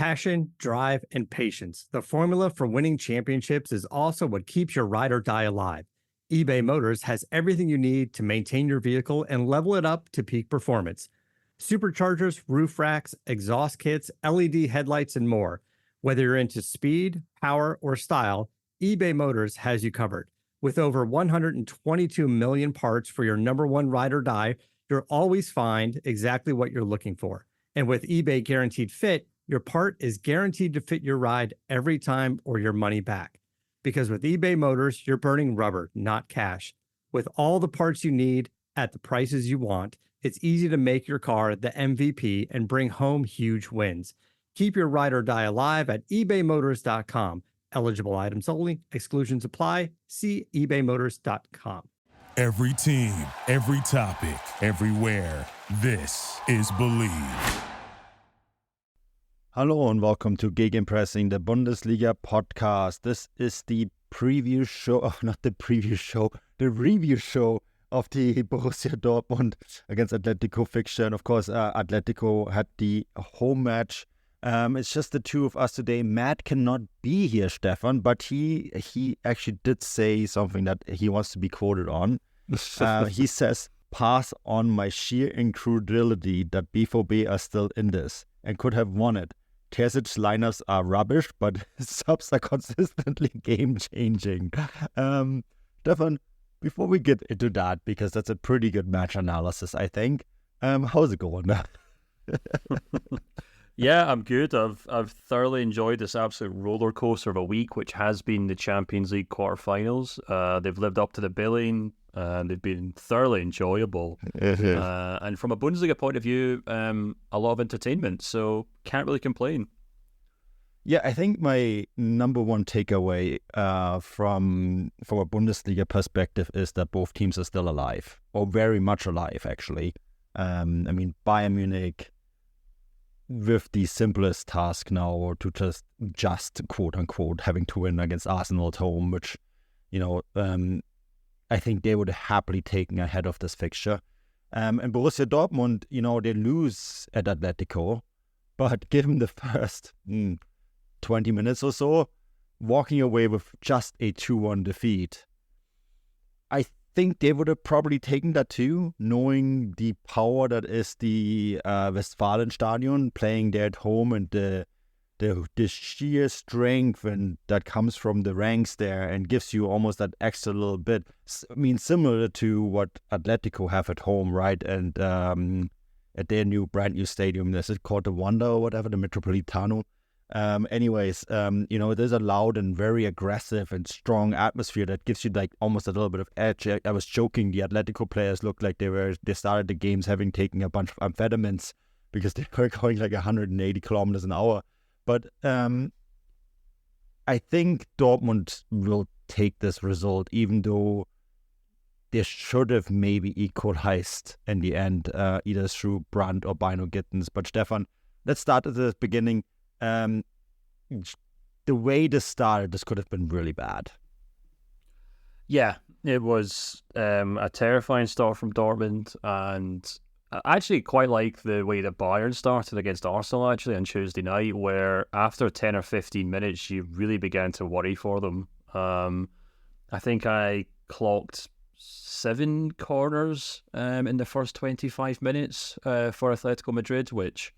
Passion, drive, and patience. The formula for winning championships is also what keeps your ride or die alive. eBay Motors has everything you need to maintain your vehicle and level it up to peak performance. Superchargers, roof racks, exhaust kits, LED headlights, and more. Whether you're into speed, power, or style, eBay Motors has you covered. With over 122 million parts for your number one ride or die, you'll always find exactly what you're looking for. And with eBay Guaranteed Fit, your part is guaranteed to fit your ride every time or your money back. Because with eBay Motors, you're burning rubber, not cash. With all the parts you need at the prices you want, it's easy to make your car the MVP and bring home huge wins. Keep your ride or die alive at ebaymotors.com. Eligible items only. Exclusions apply. See ebaymotors.com. Every team, every topic, everywhere. This is Believe. Hello and welcome to Gegenpressing, the Bundesliga podcast. This is the preview show, the review show of the Borussia Dortmund against Atletico fixture. And of course, Atletico had the home match. It's just the two of us today. Matt cannot be here, Stefan, but he actually did say something that he wants to be quoted on. He says, pass on my sheer incredulity that BVB are still in this and could have won it. Terzic's lineups are rubbish, but his subs are consistently game-changing. Stefan, before we get into that, because that's a pretty good match analysis, I think, how's it going? Yeah, I'm good. I've thoroughly enjoyed this absolute roller coaster of a week, which has been the Champions League quarterfinals. They've lived up to the billing. They've been thoroughly enjoyable. And from a Bundesliga point of view, a lot of entertainment. So can't really complain. Yeah, I think my number one takeaway from a Bundesliga perspective is that both teams are still alive, or very much alive, actually. I mean, Bayern Munich with the simplest task now to just quote unquote having to win against Arsenal at home, which, I think they would have happily taken ahead of this fixture. And Borussia Dortmund, they lose at Atletico, but given the first 20 minutes or so, walking away with just a 2-1 defeat, I think they would have probably taken that too, knowing the power that is the Westfalenstadion, playing there at home, and the sheer strength and that comes from the ranks there and gives you almost that extra little bit. I mean, similar to what Atletico have at home, right? And at their brand new stadium, is it called the Wanda or whatever, the Metropolitano? There's a loud and very aggressive and strong atmosphere that gives you like almost a little bit of edge. I was joking, the Atletico players looked like they started the games having taken a bunch of amphetamines because they were going like 180 kilometers an hour. But I think Dortmund will take this result, even though they should have maybe equalized in the end, either through Brandt or Bino Gittens. But Stefan, let's start at the beginning. The way this started, this could have been really bad. Yeah, it was a terrifying start from Dortmund, and I actually quite like the way that Bayern started against Arsenal actually on Tuesday night, where after 10 or 15 minutes, you really began to worry for them. I think I clocked 7 corners in the first 25 minutes for Atletico Madrid, which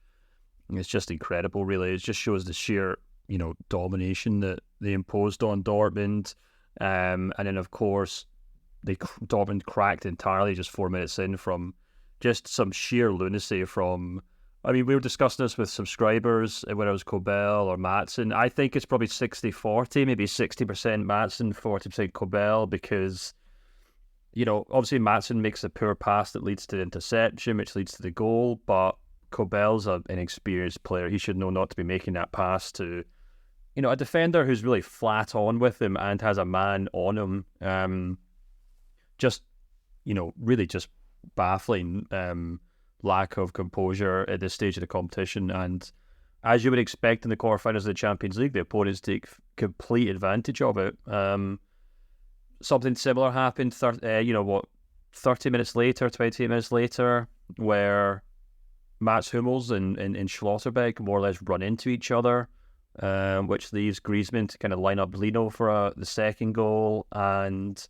is just incredible, really. It just shows the sheer, domination that they imposed on Dortmund. And then, of course, Dortmund cracked entirely just 4 minutes in from just some sheer lunacy from... I mean, we were discussing this with subscribers, whether it was Kobel or Maatsen. I think it's probably 60-40, maybe 60% Maatsen, 40% Kobel, because, obviously Maatsen makes a poor pass that leads to the interception, which leads to the goal, but Kobel's an inexperienced player. He should know not to be making that pass to, a defender who's really flat on with him and has a man on him. Really just baffling lack of composure at this stage of the competition. And as you would expect in the quarterfinals of the Champions League, the opponents take complete advantage of it. Something similar happened, 30 minutes later, 28 minutes later, where Mats Hummels and Schlotterbeck more or less run into each other, which leaves Griezmann to kind of line up Lino for the second goal. And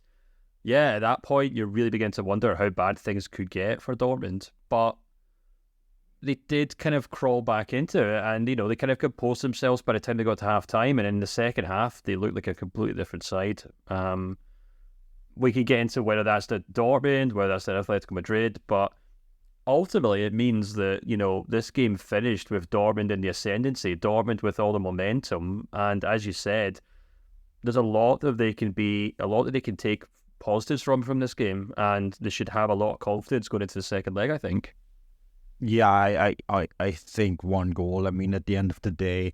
yeah, at that point, you really begin to wonder how bad things could get for Dortmund. But they did kind of crawl back into it, and they kind of composed themselves by the time they got to half time. And in the second half, they looked like a completely different side. We could get into whether that's the Dortmund, whether that's the Atletico Madrid, but ultimately it means that this game finished with Dortmund in the ascendancy, Dortmund with all the momentum, and as you said, there's a lot that they can take positives from this game, and they should have a lot of confidence going into the second leg, I think. Yeah, I think one goal. I mean, at the end of the day,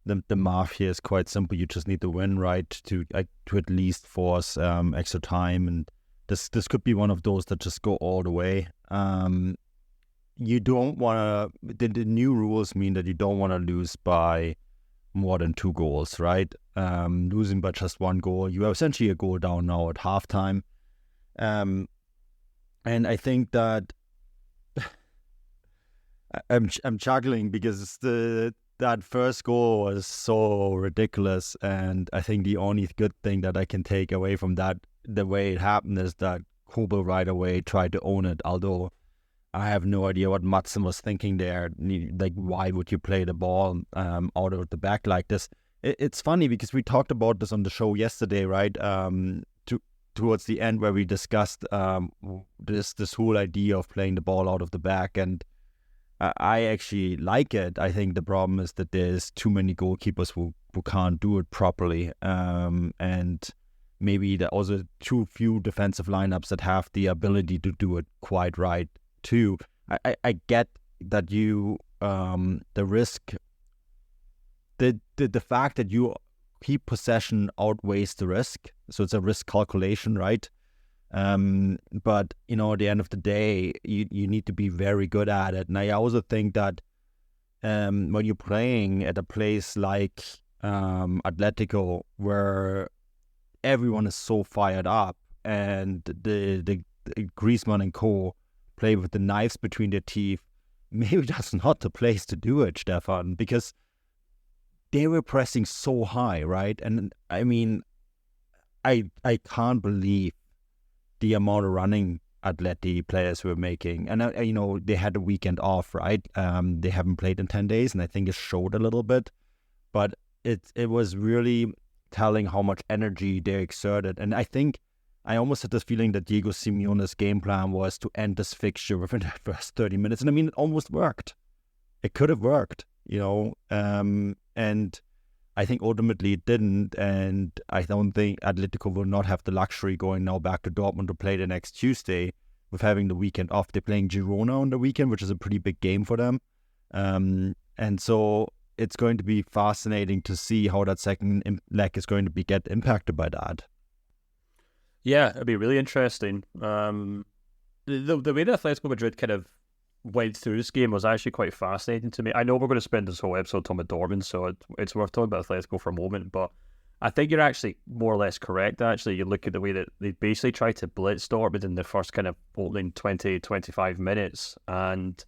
the math here is quite simple. You just need to win, right, to at least force extra time, and this could be one of those that just go all the way. You don't want to. The new rules mean that you don't want to lose by more than 2 goals, right? Losing by just 1 goal, you are essentially a goal down now at halftime. And I think that I'm juggling because that first goal was so ridiculous, and I think the only good thing that I can take away from that, the way it happened, is that Kobel right away tried to own it, although I have no idea what Madsen was thinking there. Like, why would you play the ball out of the back like this? It's funny because we talked about this on the show yesterday, right? Towards the end, where we discussed this whole idea of playing the ball out of the back, and I actually like it. I think the problem is that there's too many goalkeepers who can't do it properly, and maybe there are also too few defensive lineups that have the ability to do it quite right too. I get that you the risk, the fact that you keep possession outweighs the risk, so it's a risk calculation, right? But at the end of the day, you need to be very good at it. And I also think that when you're playing at a place like Atletico, where everyone is so fired up, and the Griezmann and co play with the knives between their teeth, maybe that's not the place to do it, Stefan, because they were pressing so high, right? And I mean, I can't believe the amount of running Atleti players were making. And they had a weekend off, right? They haven't played in 10 days, and I think it showed a little bit. But it was really telling how much energy they exerted. And I think I almost had this feeling that Diego Simeone's game plan was to end this fixture within the first 30 minutes. And I mean, it almost worked. It could have worked, and I think ultimately it didn't, and I don't think Atletico will not have the luxury going now back to Dortmund to play the next Tuesday with having the weekend off. They're playing Girona on the weekend, which is a pretty big game for them. And so it's going to be fascinating to see how that second leg is going to get impacted by that. Yeah, it'd be really interesting. The way that Atletico Madrid kind of went through this game was actually quite fascinating to me. I know we're going to spend this whole episode talking about Dortmund, so it's worth talking about Atletico for a moment, but I think you're actually more or less correct, actually. You look at the way that they basically tried to blitz Dortmund in the first kind of opening 20, 25 minutes, and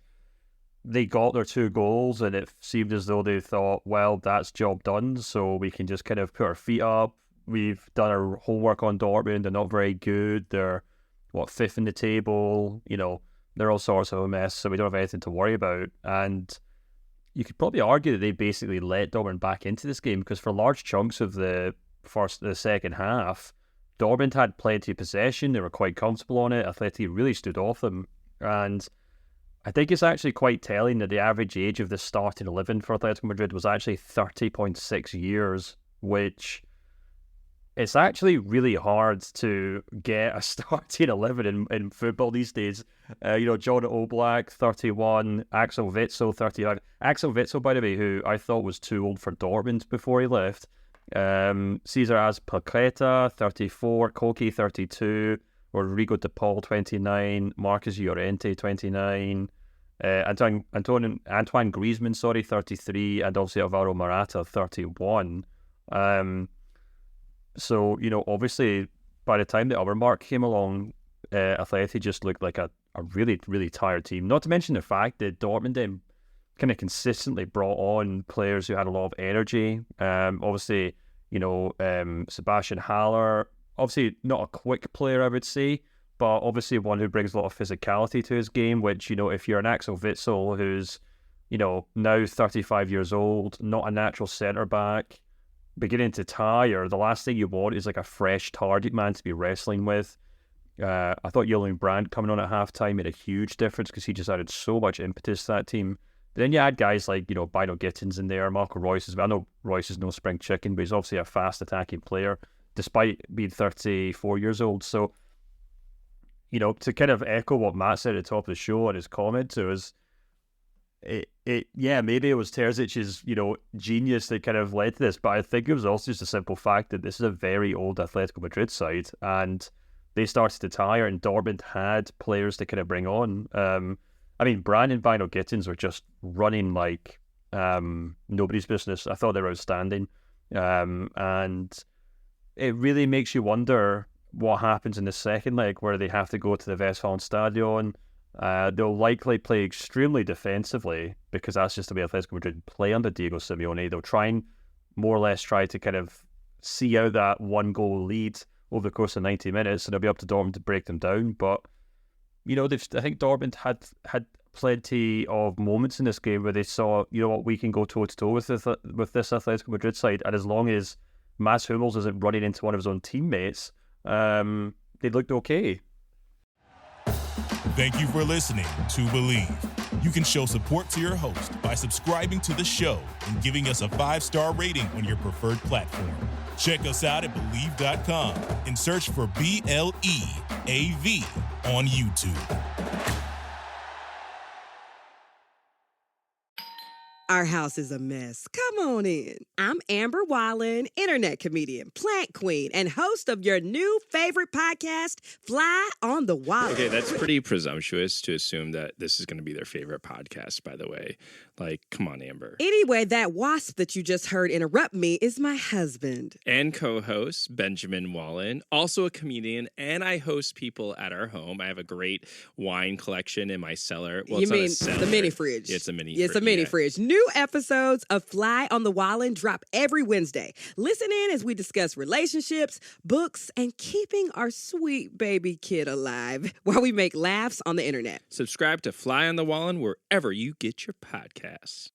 they got their 2 goals, and it seemed as though they thought, well, that's job done, so we can just kind of put our feet up. We've done our homework on Dortmund. They're not very good. They're, 5th in the table, they're all sorts of a mess, so we don't have anything to worry about. And you could probably argue that they basically let Dortmund back into this game, because for large chunks of the second half, Dortmund had plenty of possession. They were quite comfortable on it. Atleti really stood off them. And I think it's actually quite telling that the average age of the starting 11 for Atletico Madrid was actually 30.6 years, which it's actually really hard to get a starting 11 in football these days. John Oblak, 31, Axel Witsel, 35. Axel Witsel, by the way, who I thought was too old for Dortmund before he left. Cesar Azpilicueta, 34, Koki, 32, Rodrigo de Paul, 29, Marcus Llorente, 29, Antoine Griezmann, 33, and obviously Alvaro Morata, 31. So, obviously, by the time the other mark came along, Atleti just looked like a a really, really tired team. Not to mention the fact that Dortmund then kind of consistently brought on players who had a lot of energy. Obviously, Sebastian Haller, obviously not a quick player, I would say, but obviously one who brings a lot of physicality to his game, which, if you're an Axel Witsel who's, now 35 years old, not a natural centre-back, beginning to tire, the last thing you want is like a fresh target man to be wrestling with. I thought Julian Brandt coming on at halftime made a huge difference because he just added so much impetus to that team. But then you had guys like, Bino Gittins in there, Marco Reus. I know Reus is no spring chicken, but he's obviously a fast attacking player, despite being 34 years old. So, to kind of echo what Matt said at the top of the show and his comment, it was, maybe it was Terzic's, genius that kind of led to this, but I think it was also just a simple fact that this is a very old Atletico Madrid side, and they started to tire, and Dortmund had players to kind of bring on. Brandt and Bino Gittins were just running like nobody's business. I thought they were outstanding. And it really makes you wonder what happens in the second leg where they have to go to the Westfalenstadion. They'll likely play extremely defensively because that's just the way Atletico Madrid play under Diego Simeone. They'll more or less try to kind of see out that one-goal lead over the course of 90 minutes, and it'll be up to Dortmund to break them down. But, I think Dortmund had plenty of moments in this game where they saw, what, we can go toe-to-toe with this Atletico Madrid side, and as long as Mats Hummels isn't running into one of his own teammates, they looked okay. Thank you for listening to Believe. You can show support to your host by subscribing to the show and giving us a 5-star rating on your preferred platform. Check us out at Believe.com and search for BLEAV on YouTube. Our house is a mess. Come on in. I'm Amber Wallen, internet comedian, plant queen, and host of your new favorite podcast, Fly on the Wallen. Okay, that's pretty presumptuous to assume that this is going to be their favorite podcast, by the way. Like, come on, Amber. Anyway, that wasp that you just heard interrupt me is my husband. And co-host, Benjamin Wallen, also a comedian, and I host people at our home. I have a great wine collection in my cellar. Well, you mean not a cellar. the mini fridge? Yeah, it's a mini fridge. It's a mini fridge. New episodes of Fly on the Wallen drop every Wednesday. Listen in as we discuss relationships, books, and keeping our sweet baby kid alive while we make laughs on the internet. Subscribe to Fly on the Wallen wherever you get your podcasts.